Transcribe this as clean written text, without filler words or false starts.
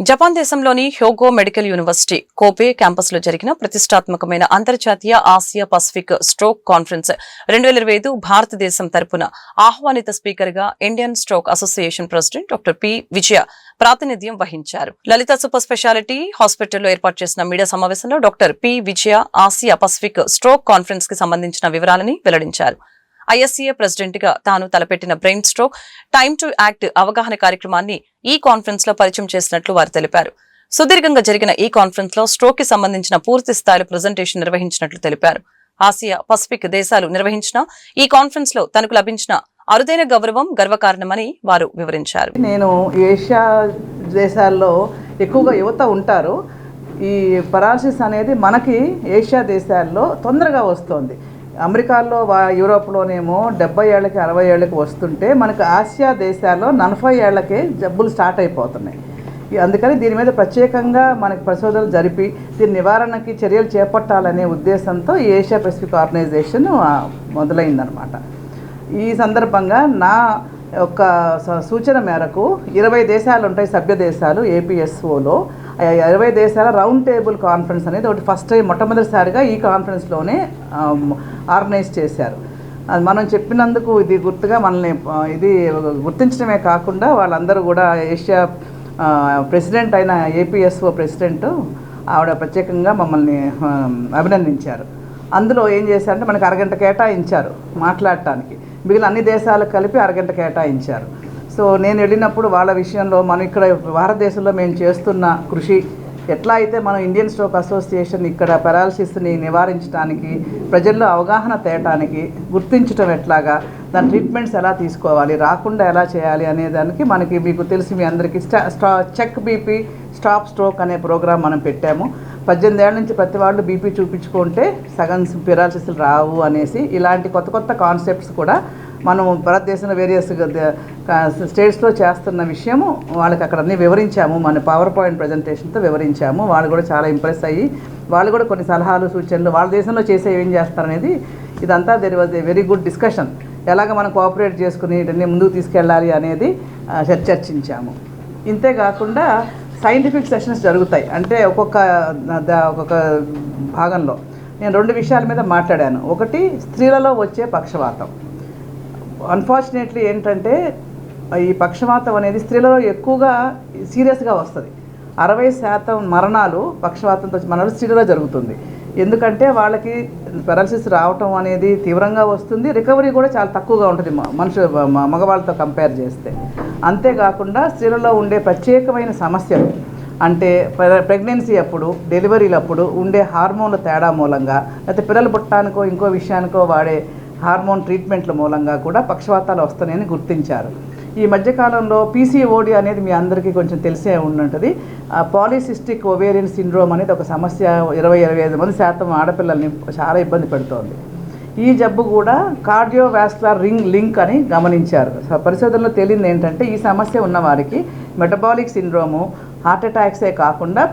Japan దేశంలోని Hyogo medical university కోపే క్యాంపస్లో జరిగిన ప్రతిష్టాత్మకమైన అంతర్జాతీయ ఆసియా పసిఫిక్ స్ట్రోక్ కాన్ఫరెన్స్ 2025 భారతదేశం తరపున ఆహ్వానిత స్పీకర్గా Indian stroke association president doctor P Vijaya ప్రాతినిధ్యం వహించారు. లలిత సూపర్ స్పెషాలిటీ హాస్పిటల్లో ఏర్పాటు చేసిన మీడియా సమావేశంలో డాక్టర్ పి విజయ ఆసియా పసిఫిక్ స్ట్రోక్ కాన్ఫరెన్స్ కి సంబంధించిన వివరాలని వెల్లడించారు. ఐఎస్సీఏ ప్రెసిడెంట్ గా తాను తలపెట్టిన brain stroke time to act అవగాహన కార్యక్రమాన్ని ఈ కాన్ఫరెన్స్ లో పరిచయం చేసినట్లు వారు తెలిపారు. సుదీర్ఘంగా జరిగిన ఈ కాన్ఫరెన్స్ లో స్ట్రోక్ కి సంబంధించిన పూర్తి స్థాయిలో ప్రెజెంటేషన్ నిర్వహించినట్లు తెలిపారు. ఆసియా పసిఫిక్ దేశాలు నిర్వహించిన ఈ కాన్ఫరెన్స్ లో తనకు లభించిన అరుదైన గౌరవం గర్వకారణమని వారు వివరించారు. నేను ఏషియా దేశాల్లో ఎక్కువగా యువత ఉంటారు. ఈ పరాలసిస్ అనేది మనకి ఏషియా దేశాల్లో తొందరగా వస్తుంది. అమెరికాలో యూరోప్లోనేమో 70 ఏళ్ళకి 60 ఏళ్ళకి వస్తుంటే మనకు ఆసియా దేశాల్లో 40 ఏళ్ళకే జబ్బులు స్టార్ట్ అయిపోతున్నాయి. అందుకని దీని మీద ప్రత్యేకంగా మనకి పరిశోధనలు జరిపి దీని నివారణకి చర్యలు చేపట్టాలనే ఉద్దేశంతో ఈ ఏషియా పెసిఫిక్ ఆర్గనైజేషన్ మొదలైందనమాట. ఈ సందర్భంగా నా యొక్క సూచన మేరకు 20 దేశాలు ఉంటాయి, సభ్య దేశాలు ఏపీఎస్ఓలో 20 దేశాల రౌండ్ టేబుల్ కాన్ఫరెన్స్ అనేది ఒకటి ఫస్ట్ టైం మొట్టమొదటిసారిగా ఈ కాన్ఫరెన్స్లోనే ఆర్గనైజ్ చేశారు. అది మనం చెప్పినందుకు ఇది గుర్తుగా మనల్ని ఇది గుర్తించడమే కాకుండా వాళ్ళందరూ కూడా ఏషియా ప్రెసిడెంట్ అయిన ఏపీఎస్ఓ ప్రెసిడెంట్ ఆవిడ ప్రత్యేకంగా మమ్మల్ని అభినందించారు. అందులో ఏం చేశారంటే మనకు అరగంట కేటాయించారు మాట్లాడటానికి, మిగిలిన అన్ని దేశాలకు కలిపి అరగంట కేటాయించారు. సో నేను వెళ్ళినప్పుడు వాళ్ళ విషయంలో మనం ఇక్కడ భారతదేశంలో మేము చేస్తున్న కృషి ఎట్లా అయితే మనం ఇండియన్ స్ట్రోక్ అసోసియేషన్ ఇక్కడ పెరాలసిస్ని నివారించడానికి, ప్రజల్లో అవగాహన తేయటానికి, గుర్తించడం ఎట్లాగా, దాని ట్రీట్మెంట్స్ ఎలా తీసుకోవాలి, రాకుండా ఎలా చేయాలి అనే దానికి మనకి మీకు తెలిసి మీ అందరికీ చెక్ బీపీ స్టాప్ స్ట్రోక్ అనే ప్రోగ్రాం మనం పెట్టాము. 18 ఏళ్ళ నుంచి ప్రతి వాళ్ళు బీపీ చూపించుకుంటే సగం పెరాలసిస్లు రావు అనేసి ఇలాంటి కొత్త కొత్త కాన్సెప్ట్స్ కూడా మనం భారతదేశంలో వేరియస్ స్టేట్స్లో చేస్తున్న విషయము వాళ్ళకి అక్కడ అన్నీ వివరించాము. మన పవర్ పాయింట్ ప్రజెంటేషన్తో వివరించాము. వాళ్ళు కూడా చాలా ఇంప్రెస్ అయ్యి వాళ్ళు కూడా కొన్ని సలహాలు సూచనలు వాళ్ళ దేశంలో చేసే ఏం చేస్తారనేది ఇదంతా there was a very good discussion. ఎలాగ మనం కోఆపరేట్ చేసుకుని ఇవన్నీ ముందుకు తీసుకెళ్ళాలి అనేది చర్చించాము. ఇంతేకాకుండా సైంటిఫిక్ సెషన్స్ జరుగుతాయి. అంటే ఒక్కొక్క భాగంలో నేను 2 విషయాల మీద మాట్లాడాను. ఒకటి స్త్రీలలో వచ్చే పక్షవాతం. అన్ఫార్చునేట్లీ ఏంటంటే ఈ పక్షవాతం అనేది స్త్రీలలో ఎక్కువగా సీరియస్గా వస్తుంది. 60% మరణాలు పక్షవాతంతో మరణాలు స్త్రీలలో జరుగుతుంది. ఎందుకంటే వాళ్ళకి పెరాలసిస్ రావటం అనేది తీవ్రంగా వస్తుంది, రికవరీ కూడా చాలా తక్కువగా ఉంటుంది మగవాళ్ళతో కంపేర్ చేస్తే. అంతేకాకుండా స్త్రీలలో ఉండే ప్రత్యేకమైన సమస్యలు అంటే ప్రెగ్నెన్సీ అప్పుడు, డెలివరీలప్పుడు ఉండే హార్మోన్ల తేడా మూలంగా, లేకపోతే పిల్లలు పుట్టడానికో ఇంకో విషయానికో వాడే హార్మోన్ ట్రీట్మెంట్ల మూలంగా కూడా పక్షవాతాలు వస్తున్నాయని గుర్తించారు. ఈ మధ్యకాలంలో పీసీఓడి అనేది మీ అందరికీ కొంచెం తెలిసే ఉంటుంది. పాలిసిస్టిక్ ఓవేరియన్ సిండ్రోమ్ అనేది ఒక సమస్య 20-25% ఆడపిల్లల్ని చాలా ఇబ్బంది పెడుతోంది. ఈ జబ్బు కూడా కార్డియోవాస్కులర్ లింక్ అని గమనించారు. పరిశోధనలో తేలింది ఏంటంటే ఈ సమస్య ఉన్నవారికి మెటబాలిక్ సిండ్రోము, హార్ట్ అటాక్సే కాకుండా